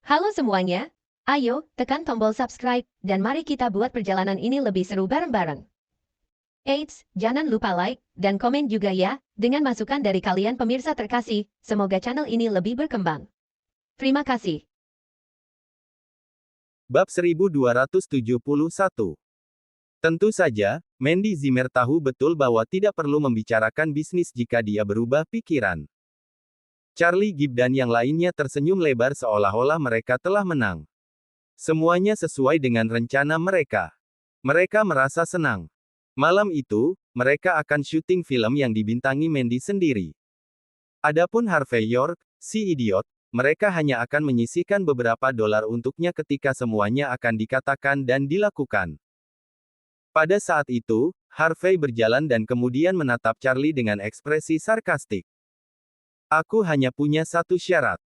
Halo semuanya, ayo tekan tombol subscribe dan mari kita buat perjalanan ini lebih seru bareng-bareng. Eits, jangan lupa like dan komen juga ya, dengan masukan dari kalian pemirsa terkasih, semoga channel ini lebih berkembang. Terima kasih. Bab 1271. Tentu saja, Mandy Zimmer tahu betul bahwa tidak perlu membicarakan bisnis jika dia berubah pikiran. Charlie Gibb dan yang lainnya tersenyum lebar seolah-olah mereka telah menang. Semuanya sesuai dengan rencana mereka. Mereka merasa senang. Malam itu, mereka akan syuting film yang dibintangi Mandy sendiri. Adapun Harvey York, si idiot, mereka hanya akan menyisihkan beberapa dolar untuknya ketika semuanya akan dikatakan dan dilakukan. Pada saat itu, Harvey berjalan dan kemudian menatap Charlie dengan ekspresi sarkastik. Aku hanya punya satu syarat.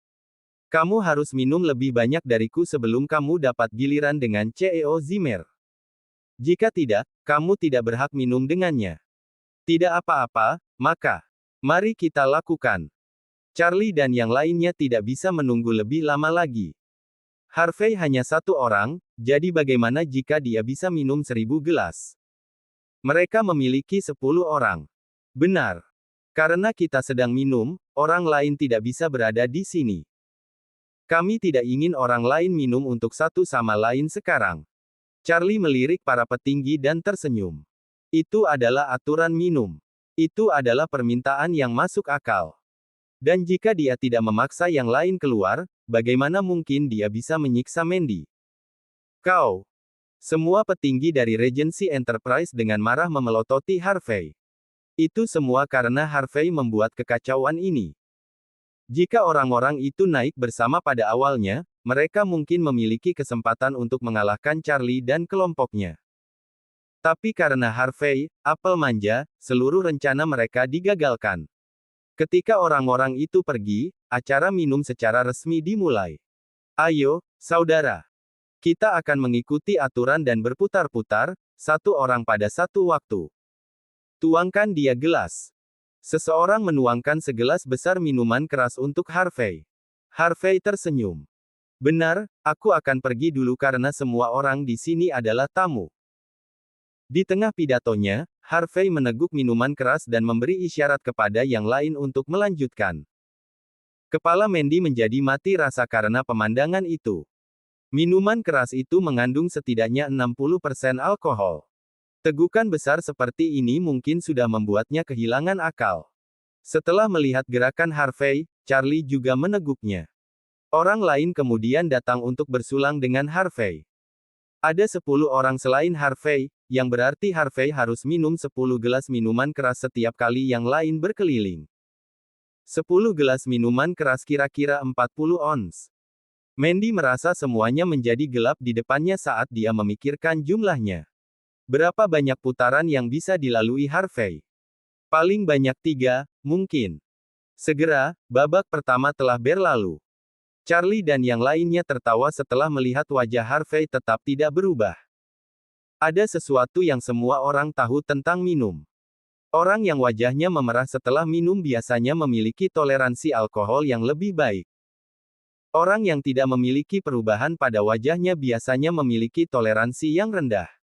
Kamu harus minum lebih banyak dariku sebelum kamu dapat giliran dengan CEO Zimmer. Jika tidak, kamu tidak berhak minum dengannya. Tidak apa-apa, maka, mari kita lakukan. Charlie dan yang lainnya tidak bisa menunggu lebih lama lagi. Harvey hanya satu orang, jadi bagaimana jika dia bisa minum 1000 gelas? Mereka memiliki 10 orang. Benar. Karena kita sedang minum, orang lain tidak bisa berada di sini. Kami tidak ingin orang lain minum untuk satu sama lain sekarang. Charlie melirik para petinggi dan tersenyum. Itu adalah aturan minum. Itu adalah permintaan yang masuk akal. Dan jika dia tidak memaksa yang lain keluar, bagaimana mungkin dia bisa menyiksa Mandy? Kau. Semua petinggi dari Regency Enterprise dengan marah memelototi Harvey. Itu semua karena Harvey membuat kekacauan ini. Jika orang-orang itu naik bersama pada awalnya, mereka mungkin memiliki kesempatan untuk mengalahkan Charlie dan kelompoknya. Tapi karena Harvey, apel manja, seluruh rencana mereka digagalkan. Ketika orang-orang itu pergi, acara minum secara resmi dimulai. Ayo, saudara. Kita akan mengikuti aturan dan berputar-putar, satu orang pada satu waktu. Tuangkan dia gelas. Seseorang menuangkan segelas besar minuman keras untuk Harvey. Harvey tersenyum. Benar, aku akan pergi dulu karena semua orang di sini adalah tamu. Di tengah pidatonya, Harvey meneguk minuman keras dan memberi isyarat kepada yang lain untuk melanjutkan. Kepala Mandy menjadi mati rasa karena pemandangan itu. Minuman keras itu mengandung setidaknya 60% alkohol. Tegukan besar seperti ini mungkin sudah membuatnya kehilangan akal. Setelah melihat gerakan Harvey, Charlie juga meneguknya. Orang lain kemudian datang untuk bersulang dengan Harvey. Ada 10 orang selain Harvey, yang berarti Harvey harus minum 10 gelas minuman keras setiap kali yang lain berkeliling. 10 gelas minuman keras kira-kira 40 ons. Mandy merasa semuanya menjadi gelap di depannya saat dia memikirkan jumlahnya. Berapa banyak putaran yang bisa dilalui Harvey? Paling banyak 3, mungkin. Segera, babak pertama telah berlalu. Charlie dan yang lainnya tertawa setelah melihat wajah Harvey tetap tidak berubah. Ada sesuatu yang semua orang tahu tentang minum. Orang yang wajahnya memerah setelah minum biasanya memiliki toleransi alkohol yang lebih baik. Orang yang tidak memiliki perubahan pada wajahnya biasanya memiliki toleransi yang rendah.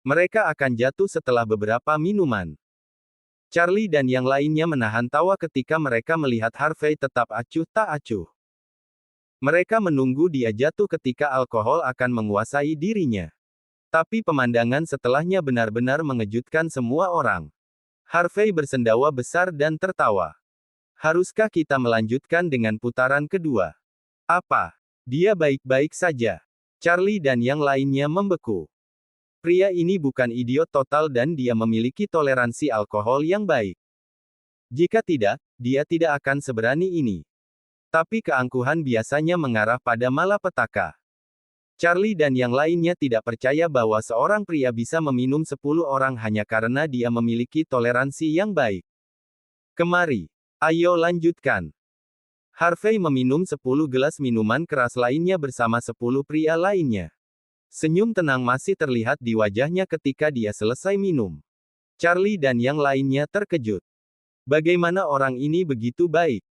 Mereka akan jatuh setelah beberapa minuman. Charlie dan yang lainnya menahan tawa ketika mereka melihat Harvey tetap acuh tak acuh. Mereka menunggu dia jatuh ketika alkohol akan menguasai dirinya. Tapi pemandangan setelahnya benar-benar mengejutkan semua orang. Harvey bersendawa besar dan tertawa. Haruskah kita melanjutkan dengan putaran kedua? Apa? Dia baik-baik saja. Charlie dan yang lainnya membeku. Pria ini bukan idiot total dan dia memiliki toleransi alkohol yang baik. Jika tidak, dia tidak akan seberani ini. Tapi keangkuhan biasanya mengarah pada malapetaka. Charlie dan yang lainnya tidak percaya bahwa seorang pria bisa meminum 10 orang hanya karena dia memiliki toleransi yang baik. Kemari. Ayo lanjutkan. Harvey meminum 10 gelas minuman keras lainnya bersama 10 pria lainnya. Senyum tenang masih terlihat di wajahnya ketika dia selesai minum. Charlie dan yang lainnya terkejut. Bagaimana orang ini begitu baik?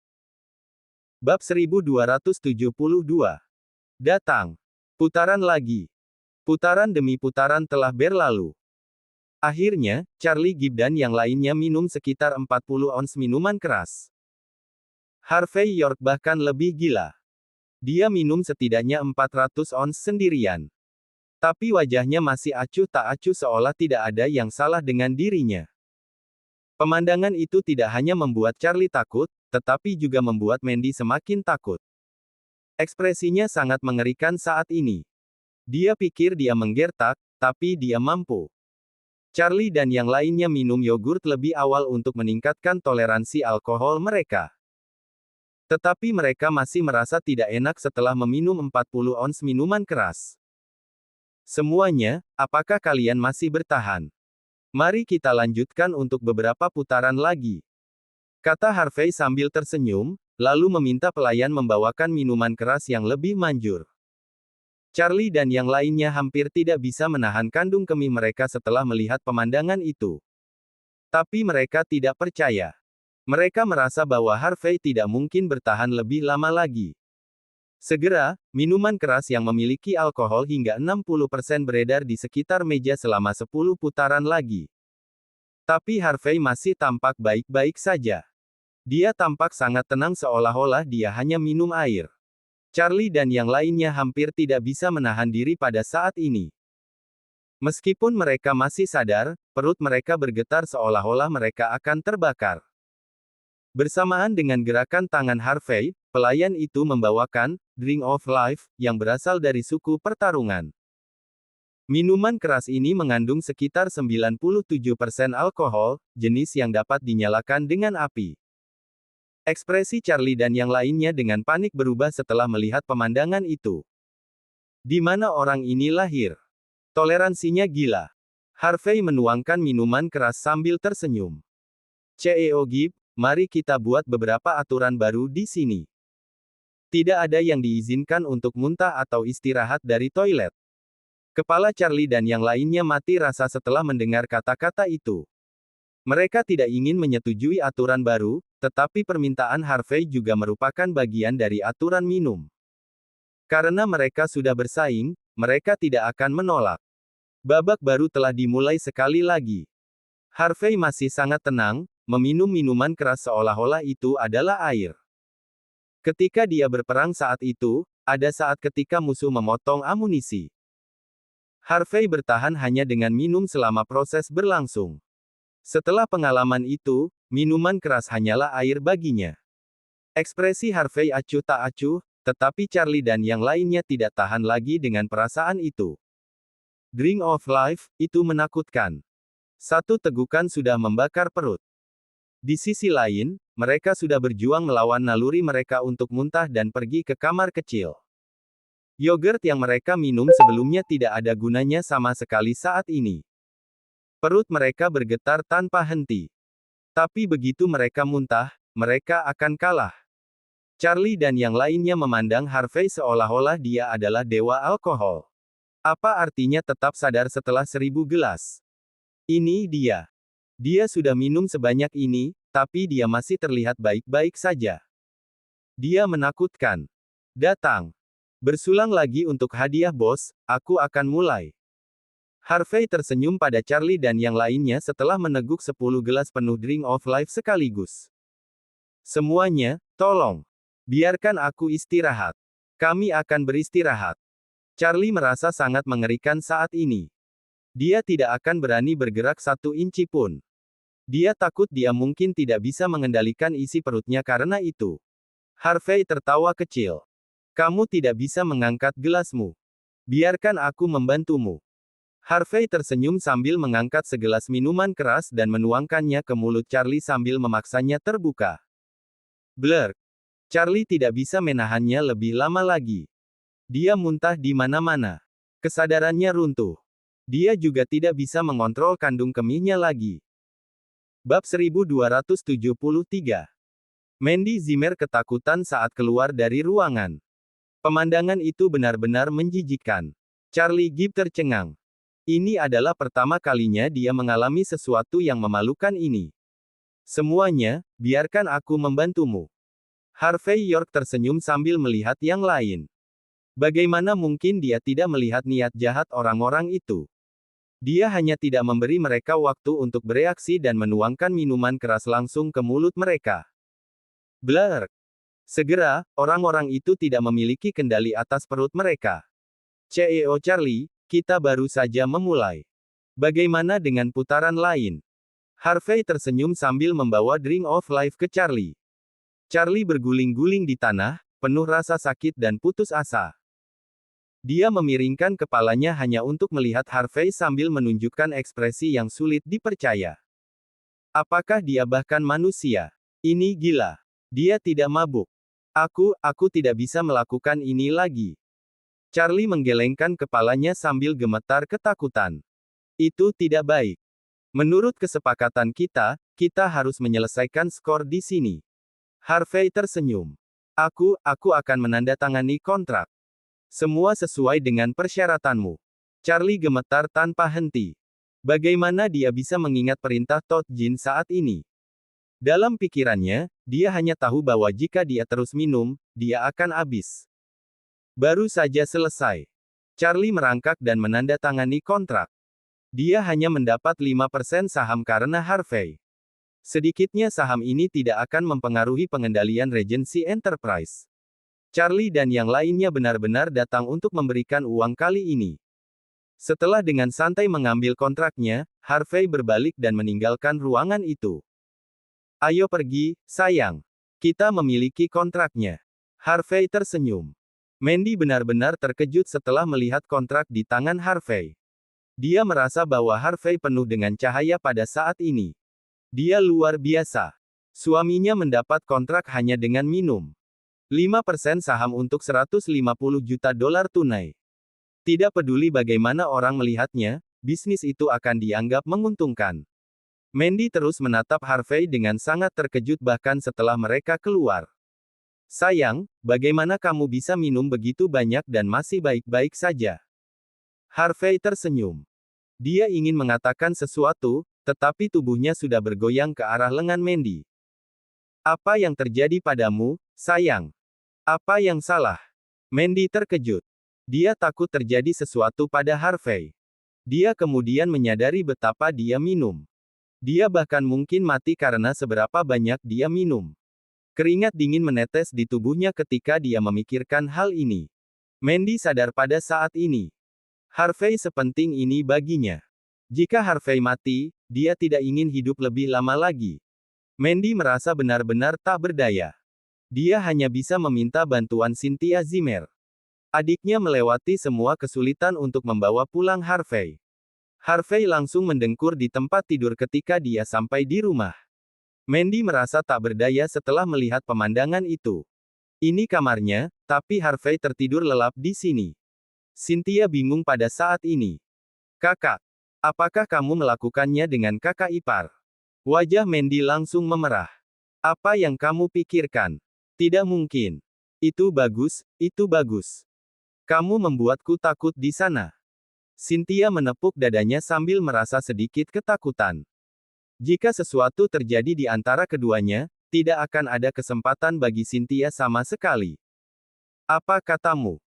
Bab 1272. Datang. Putaran lagi. Putaran demi putaran telah berlalu. Akhirnya, Charlie Gibb dan yang lainnya minum sekitar 40 ons minuman keras. Harvey York bahkan lebih gila. Dia minum setidaknya 400 ons sendirian. Tapi wajahnya masih acuh tak acuh seolah tidak ada yang salah dengan dirinya. Pemandangan itu tidak hanya membuat Charlie takut, tetapi juga membuat Mandy semakin takut. Ekspresinya sangat mengerikan saat ini. Dia pikir dia menggertak, tapi dia mampu. Charlie dan yang lainnya minum yogurt lebih awal untuk meningkatkan toleransi alkohol mereka. Tetapi mereka masih merasa tidak enak setelah meminum 40 ons minuman keras. Semuanya, apakah kalian masih bertahan? Mari kita lanjutkan untuk beberapa putaran lagi. Kata Harvey sambil tersenyum, lalu meminta pelayan membawakan minuman keras yang lebih manjur. Charlie dan yang lainnya hampir tidak bisa menahan kandung kemih mereka setelah melihat pemandangan itu. Tapi mereka tidak percaya. Mereka merasa bahwa Harvey tidak mungkin bertahan lebih lama lagi. Segera, minuman keras yang memiliki alkohol hingga 60% beredar di sekitar meja selama 10 putaran lagi. Tapi Harvey masih tampak baik-baik saja. Dia tampak sangat tenang seolah-olah dia hanya minum air. Charlie dan yang lainnya hampir tidak bisa menahan diri pada saat ini. Meskipun mereka masih sadar, perut mereka bergetar seolah-olah mereka akan terbakar. Bersamaan dengan gerakan tangan Harvey, pelayan itu membawakan Drink of Life yang berasal dari suku pertarungan. Minuman keras ini mengandung sekitar 97% alkohol, jenis yang dapat dinyalakan dengan api. Ekspresi Charlie dan yang lainnya dengan panik berubah setelah melihat pemandangan itu. Di mana orang ini lahir? Toleransinya gila. Harvey menuangkan minuman keras sambil tersenyum. CEO Gibb, mari kita buat beberapa aturan baru di sini. Tidak ada yang diizinkan untuk muntah atau istirahat dari toilet. Kepala Charlie dan yang lainnya mati rasa setelah mendengar kata-kata itu. Mereka tidak ingin menyetujui aturan baru, tetapi permintaan Harvey juga merupakan bagian dari aturan minum. Karena mereka sudah bersaing, mereka tidak akan menolak. Babak baru telah dimulai sekali lagi. Harvey masih sangat tenang, meminum minuman keras seolah-olah itu adalah air. Ketika dia berperang saat itu, ada saat ketika musuh memotong amunisi. Harvey bertahan hanya dengan minum selama proses berlangsung. Setelah pengalaman itu, minuman keras hanyalah air baginya. Ekspresi Harvey acuh tak acuh, tetapi Charlie dan yang lainnya tidak tahan lagi dengan perasaan itu. Drink of Life, itu menakutkan. Satu tegukan sudah membakar perut. Di sisi lain, mereka sudah berjuang melawan naluri mereka untuk muntah dan pergi ke kamar kecil. Yogurt yang mereka minum sebelumnya tidak ada gunanya sama sekali saat ini. Perut mereka bergetar tanpa henti. Tapi begitu mereka muntah, mereka akan kalah. Charlie dan yang lainnya memandang Harvey seolah-olah dia adalah dewa alkohol. Apa artinya tetap sadar setelah 1000 gelas? Ini dia. Dia sudah minum sebanyak ini, tapi dia masih terlihat baik-baik saja. Dia menakutkan. Datang. Bersulang lagi untuk hadiah bos, aku akan mulai. Harvey tersenyum pada Charlie dan yang lainnya setelah meneguk 10 gelas penuh Drink of Life sekaligus. Semuanya, tolong. Biarkan aku istirahat. Kami akan beristirahat. Charlie merasa sangat mengerikan saat ini. Dia tidak akan berani bergerak 1 inci pun. Dia takut dia mungkin tidak bisa mengendalikan isi perutnya karena itu. Harvey tertawa kecil. Kamu tidak bisa mengangkat gelasmu. Biarkan aku membantumu. Harvey tersenyum sambil mengangkat segelas minuman keras dan menuangkannya ke mulut Charlie sambil memaksanya terbuka. Blur. Charlie tidak bisa menahannya lebih lama lagi. Dia muntah di mana-mana. Kesadarannya runtuh. Dia juga tidak bisa mengontrol kandung kemihnya lagi. Bab 1273. Mandy Zimmer ketakutan saat keluar dari ruangan. Pemandangan itu benar-benar menjijikkan. Charlie Gibb tercengang. Ini adalah pertama kalinya dia mengalami sesuatu yang memalukan ini. Semuanya, biarkan aku membantumu. Harvey York tersenyum sambil melihat yang lain. Bagaimana mungkin dia tidak melihat niat jahat orang-orang itu? Dia hanya tidak memberi mereka waktu untuk bereaksi dan menuangkan minuman keras langsung ke mulut mereka. Blur. Segera, orang-orang itu tidak memiliki kendali atas perut mereka. CEO Charlie, kita baru saja memulai. Bagaimana dengan putaran lain? Harvey tersenyum sambil membawa Drink of Life ke Charlie. Charlie berguling-guling di tanah, penuh rasa sakit dan putus asa. Dia memiringkan kepalanya hanya untuk melihat Harvey sambil menunjukkan ekspresi yang sulit dipercaya. Apakah dia bahkan manusia? Ini gila. Dia tidak mabuk. Aku tidak bisa melakukan ini lagi. Charlie menggelengkan kepalanya sambil gemetar ketakutan. Itu tidak baik. Menurut kesepakatan kita harus menyelesaikan skor di sini. Harvey tersenyum. Aku akan menandatangani kontrak. Semua sesuai dengan persyaratanmu. Charlie gemetar tanpa henti. Bagaimana dia bisa mengingat perintah Todd Jin saat ini? Dalam pikirannya, dia hanya tahu bahwa jika dia terus minum, dia akan habis. Baru saja selesai. Charlie merangkak dan menandatangani kontrak. Dia hanya mendapat 5% saham karena Harvey. Sedikitnya saham ini tidak akan mempengaruhi pengendalian Regency Enterprise. Charlie dan yang lainnya benar-benar datang untuk memberikan uang kali ini. Setelah dengan santai mengambil kontraknya, Harvey berbalik dan meninggalkan ruangan itu. Ayo pergi, sayang. Kita memiliki kontraknya. Harvey tersenyum. Mandy benar-benar terkejut setelah melihat kontrak di tangan Harvey. Dia merasa bahwa Harvey penuh dengan cahaya pada saat ini. Dia luar biasa. Suaminya mendapat kontrak hanya dengan minum. 5% saham untuk 150 juta dolar tunai. Tidak peduli bagaimana orang melihatnya, bisnis itu akan dianggap menguntungkan. Mandy terus menatap Harvey dengan sangat terkejut bahkan setelah mereka keluar. Sayang, bagaimana kamu bisa minum begitu banyak dan masih baik-baik saja? Harvey tersenyum. Dia ingin mengatakan sesuatu, tetapi tubuhnya sudah bergoyang ke arah lengan Mandy. Apa yang terjadi padamu, sayang? Apa yang salah? Mandy terkejut. Dia takut terjadi sesuatu pada Harvey. Dia kemudian menyadari betapa dia minum. Dia bahkan mungkin mati karena seberapa banyak dia minum. Keringat dingin menetes di tubuhnya ketika dia memikirkan hal ini. Mandy sadar pada saat ini. Harvey sepenting ini baginya. Jika Harvey mati, dia tidak ingin hidup lebih lama lagi. Mandy merasa benar-benar tak berdaya. Dia hanya bisa meminta bantuan Cynthia Zimmer. Adiknya melewati semua kesulitan untuk membawa pulang Harvey. Harvey langsung mendengkur di tempat tidur ketika dia sampai di rumah. Mandy merasa tak berdaya setelah melihat pemandangan itu. Ini kamarnya, tapi Harvey tertidur lelap di sini. Cynthia bingung pada saat ini. Kakak, apakah kamu melakukannya dengan kakak ipar? Wajah Mandy langsung memerah. Apa yang kamu pikirkan? Tidak mungkin. Itu bagus, itu bagus. Kamu membuatku takut di sana. Cynthia menepuk dadanya sambil merasa sedikit ketakutan. Jika sesuatu terjadi di antara keduanya, tidak akan ada kesempatan bagi Cynthia sama sekali. Apa katamu?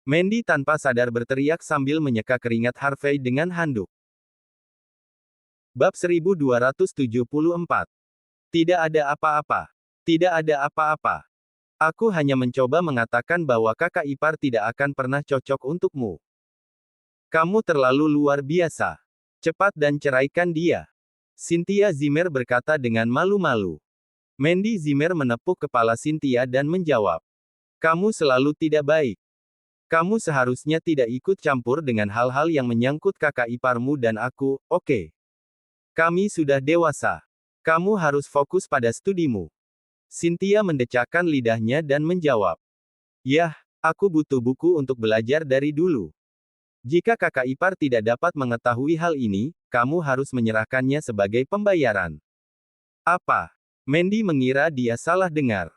Mandy tanpa sadar berteriak sambil menyeka keringat Harvey dengan handuk. Bab 1274. Tidak ada apa-apa. Tidak ada apa-apa. Aku hanya mencoba mengatakan bahwa kakak ipar tidak akan pernah cocok untukmu. Kamu terlalu luar biasa. Cepat dan ceraikan dia. Cynthia Zimmer berkata dengan malu-malu. Mandy Zimmer menepuk kepala Cynthia dan menjawab. Kamu selalu tidak baik. Kamu seharusnya tidak ikut campur dengan hal-hal yang menyangkut kakak iparmu dan aku, oke? Kami sudah dewasa. Kamu harus fokus pada studimu. Cynthia mendecakkan lidahnya dan menjawab. Yah, aku butuh buku untuk belajar dari dulu. Jika kakak ipar tidak dapat mengetahui hal ini, kamu harus menyerahkannya sebagai pembayaran. Apa? Mandy mengira dia salah dengar.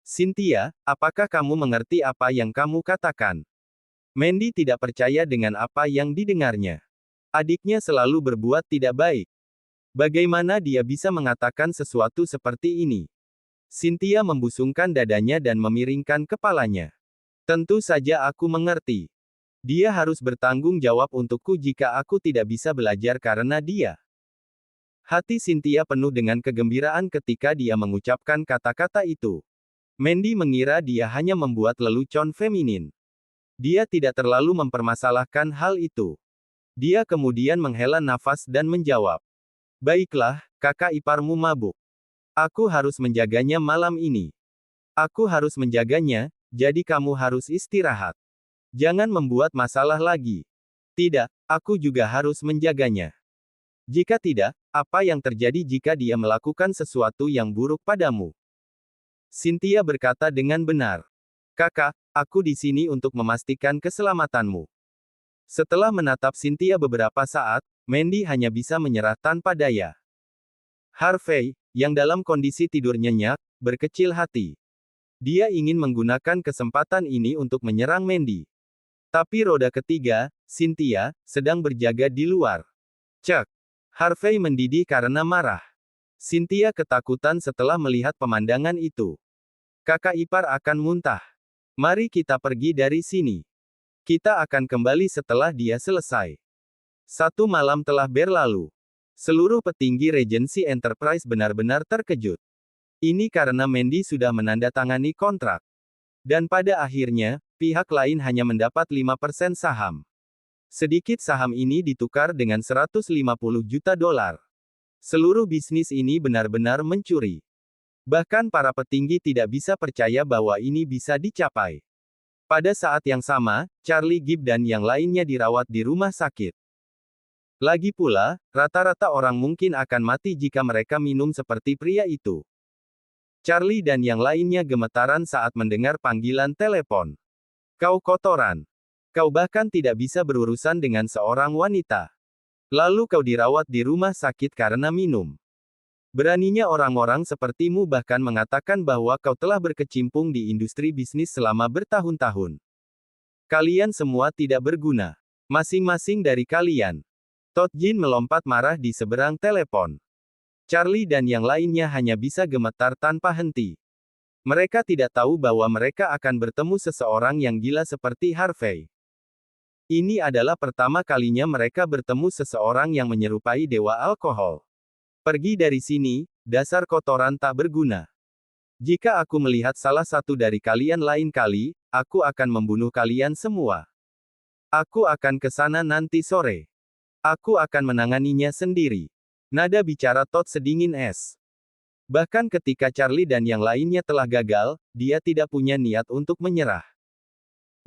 Cynthia, apakah kamu mengerti apa yang kamu katakan? Mandy tidak percaya dengan apa yang didengarnya. Adiknya selalu berbuat tidak baik. Bagaimana dia bisa mengatakan sesuatu seperti ini? Cynthia membusungkan dadanya dan memiringkan kepalanya. Tentu saja aku mengerti. Dia harus bertanggung jawab untukku jika aku tidak bisa belajar karena dia. Hati Cynthia penuh dengan kegembiraan ketika dia mengucapkan kata-kata itu. Mandy mengira dia hanya membuat lelucon feminin. Dia tidak terlalu mempermasalahkan hal itu. Dia kemudian menghela nafas dan menjawab. Baiklah, kakak iparmu mabuk. Aku harus menjaganya malam ini. Aku harus menjaganya, jadi kamu harus istirahat. Jangan membuat masalah lagi. Tidak, aku juga harus menjaganya. Jika tidak, apa yang terjadi jika dia melakukan sesuatu yang buruk padamu? Cynthia berkata dengan benar. Kakak, aku di sini untuk memastikan keselamatanmu. Setelah menatap Cynthia beberapa saat, Mandy hanya bisa menyerah tanpa daya. Harvey, yang dalam kondisi tidur nyenyak, berkecil hati. Dia ingin menggunakan kesempatan ini untuk menyerang Mandy. Tapi roda ketiga, Cynthia, sedang berjaga di luar. Cek. Harvey mendidih karena marah. Cynthia ketakutan setelah melihat pemandangan itu. Kakak ipar akan muntah. Mari kita pergi dari sini. Kita akan kembali setelah dia selesai. 1 malam telah berlalu. Seluruh petinggi Regency Enterprise benar-benar terkejut. Ini karena Mandy sudah menandatangani kontrak. Dan pada akhirnya, pihak lain hanya mendapat 5% saham. Sedikit saham ini ditukar dengan 150 juta dolar. Seluruh bisnis ini benar-benar mencuri. Bahkan para petinggi tidak bisa percaya bahwa ini bisa dicapai. Pada saat yang sama, Charlie Gibb dan yang lainnya dirawat di rumah sakit. Lagi pula, rata-rata orang mungkin akan mati jika mereka minum seperti pria itu. Charlie dan yang lainnya gemetaran saat mendengar panggilan telepon. Kau kotoran. Kau bahkan tidak bisa berurusan dengan seorang wanita. Lalu kau dirawat di rumah sakit karena minum. Beraninya orang-orang sepertimu bahkan mengatakan bahwa kau telah berkecimpung di industri bisnis selama bertahun-tahun. Kalian semua tidak berguna. Masing-masing dari kalian. Todd Jin melompat marah di seberang telepon. Charlie dan yang lainnya hanya bisa gemetar tanpa henti. Mereka tidak tahu bahwa mereka akan bertemu seseorang yang gila seperti Harvey. Ini adalah pertama kalinya mereka bertemu seseorang yang menyerupai dewa alkohol. Pergi dari sini, dasar kotoran tak berguna. Jika aku melihat salah satu dari kalian lain kali, aku akan membunuh kalian semua. Aku akan ke sana nanti sore. Aku akan menanganinya sendiri. Nada bicara Todd sedingin es. Bahkan ketika Charlie dan yang lainnya telah gagal, dia tidak punya niat untuk menyerah.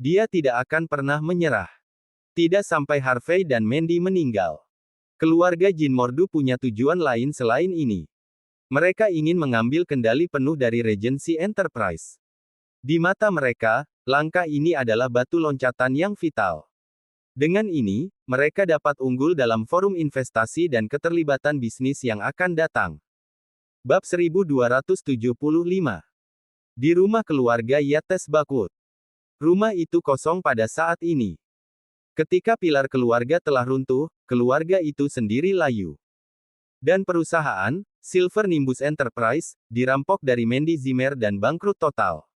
Dia tidak akan pernah menyerah. Tidak sampai Harvey dan Mandy meninggal. Keluarga Jin Mordu punya tujuan lain selain ini. Mereka ingin mengambil kendali penuh dari Regency Enterprise. Di mata mereka, langkah ini adalah batu loncatan yang vital. Dengan ini, mereka dapat unggul dalam forum investasi dan keterlibatan bisnis yang akan datang. Bab 1275. Di rumah keluarga Yates Bakwood. Rumah itu kosong pada saat ini. Ketika pilar keluarga telah runtuh, keluarga itu sendiri layu. Dan perusahaan, Silver Nimbus Enterprise, dirampok dari Mandy Zimmer dan bangkrut total.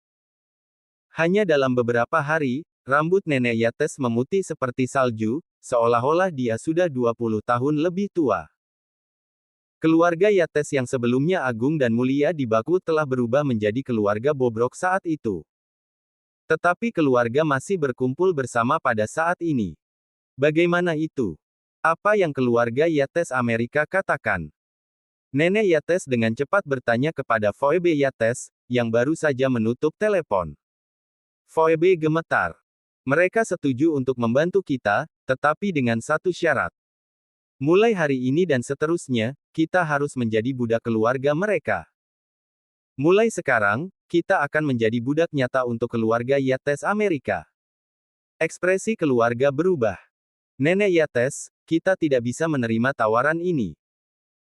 Hanya dalam beberapa hari, rambut nenek Yates memutih seperti salju, seolah-olah dia sudah 20 tahun lebih tua. Keluarga Yates yang sebelumnya agung dan mulia di Bakwood telah berubah menjadi keluarga bobrok saat itu. Tetapi keluarga masih berkumpul bersama pada saat ini. Bagaimana itu? Apa yang keluarga Yates Amerika katakan? Nenek Yates dengan cepat bertanya kepada Phoebe Yates, yang baru saja menutup telepon. Phoebe gemetar. Mereka setuju untuk membantu kita, tetapi dengan satu syarat. Mulai hari ini dan seterusnya, kita harus menjadi budak keluarga mereka. Mulai sekarang, kita akan menjadi budak nyata untuk keluarga Yates Amerika. Ekspresi keluarga berubah. Nenek Yates, kita tidak bisa menerima tawaran ini.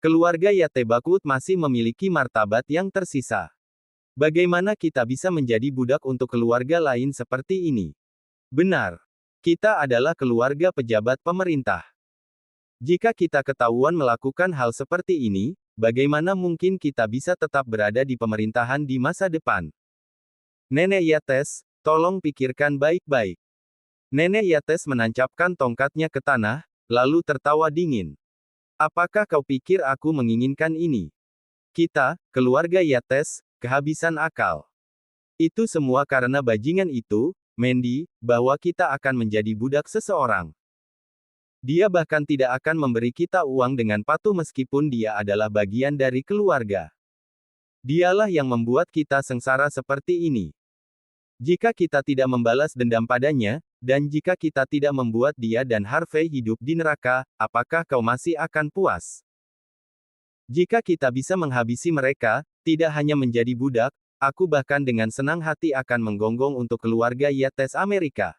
Keluarga Yates Bakwood masih memiliki martabat yang tersisa. Bagaimana kita bisa menjadi budak untuk keluarga lain seperti ini? Benar. Kita adalah keluarga pejabat pemerintah. Jika kita ketahuan melakukan hal seperti ini, bagaimana mungkin kita bisa tetap berada di pemerintahan di masa depan? Nenek Yates, Tolong pikirkan baik-baik. Nenek Yates menancapkan tongkatnya ke tanah, lalu tertawa dingin. Apakah kau pikir aku menginginkan ini? Kita, keluarga Yates, kehabisan akal. Itu semua karena bajingan itu, Mandy, bahwa kita akan menjadi budak seseorang. Dia bahkan tidak akan memberi kita uang dengan patuh meskipun dia adalah bagian dari keluarga. Dialah yang membuat kita sengsara seperti ini. Jika kita tidak membalas dendam padanya, dan jika kita tidak membuat dia dan Harvey hidup di neraka, apakah kau masih akan puas? Jika kita bisa menghabisi mereka, tidak hanya menjadi budak, aku bahkan dengan senang hati akan menggonggong untuk keluarga Yates Amerika.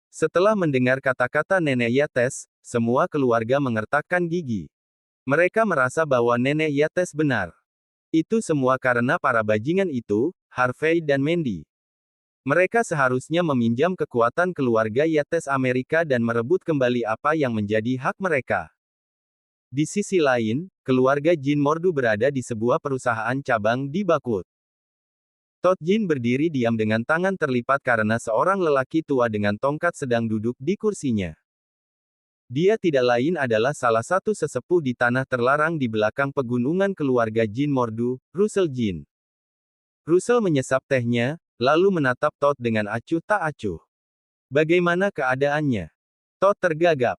Setelah mendengar kata-kata Nenek Yates, semua keluarga mengertakkan gigi. Mereka merasa bahwa Nenek Yates benar. Itu semua karena para bajingan itu, Harvey dan Mandy. Mereka seharusnya meminjam kekuatan keluarga Yates Amerika dan merebut kembali apa yang menjadi hak mereka. Di sisi lain, keluarga Jin Mordu berada di sebuah perusahaan cabang di Bakut. Todd Jin berdiri diam dengan tangan terlipat karena seorang lelaki tua dengan tongkat sedang duduk di kursinya. Dia tidak lain adalah salah satu sesepuh di tanah terlarang di belakang pegunungan keluarga Jin Mordu, Russell Jin. Russell menyesap tehnya, lalu menatap Todd dengan acuh tak acuh. Bagaimana keadaannya? Todd tergagap.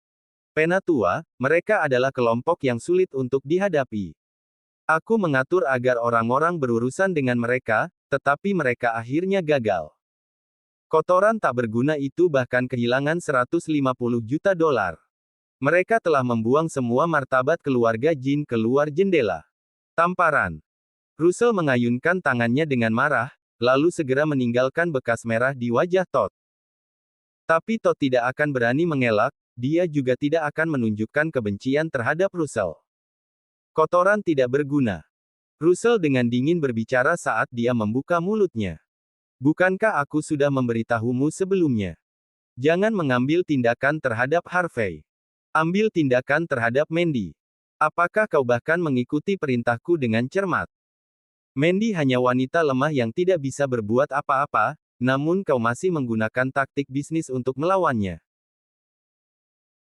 Penatua, mereka adalah kelompok yang sulit untuk dihadapi. Aku mengatur agar orang-orang berurusan dengan mereka, tetapi mereka akhirnya gagal. Kotoran tak berguna itu bahkan kehilangan 150 juta dolar. Mereka telah membuang semua martabat keluarga Jin keluar jendela. Tamparan. Russell mengayunkan tangannya dengan marah, lalu segera meninggalkan bekas merah di wajah Todd. Tapi Todd tidak akan berani mengelak, dia juga tidak akan menunjukkan kebencian terhadap Russell. Kotoran tidak berguna. Russell dengan dingin berbicara saat dia membuka mulutnya. Bukankah aku sudah memberitahumu sebelumnya? Jangan mengambil tindakan terhadap Harvey. Ambil tindakan terhadap Mandy. Apakah kau bahkan mengikuti perintahku dengan cermat? Mandy hanya wanita lemah yang tidak bisa berbuat apa-apa, namun kau masih menggunakan taktik bisnis untuk melawannya.